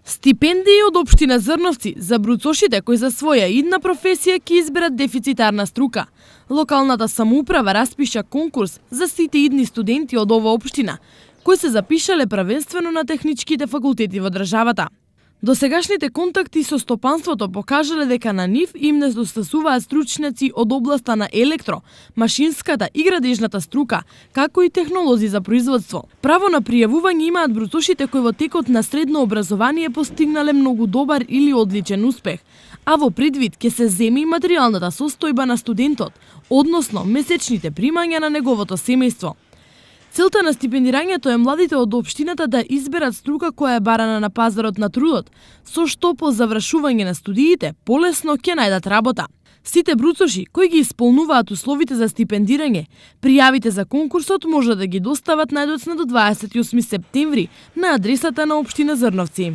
Стипендии од општина Зрновци за бруцошите кои за своја идна професија ќе изберат дефицитарна струка. Локалната самоуправа распиша конкурс за сите идни студенти од оваа општина, кои се запишале првенствено на техничките факултети во државата. Досегашните контакти со стопанството покажале дека на нив им недостасуваат стручњаци од областа на електро, машинската и градежната струка, како и технолози за производство. Право на пријавување имаат бруцошите кои во текот на средно образование постигнале многу добар или одличен успех, а во предвид ќе се земи и материјалната состојба на студентот, односно месечните примања на неговото семејство. Целта на стипендирањето е младите од општината да изберат струка која е барана на пазарот на трудот, со што по завршување на студиите полесно ќе најдат работа. Сите бруцоши кои ги исполнуваат условите за стипендирање, пријавите за конкурсот може да ги достават најдоцна до 28 септември на адресата на општина Зрновци.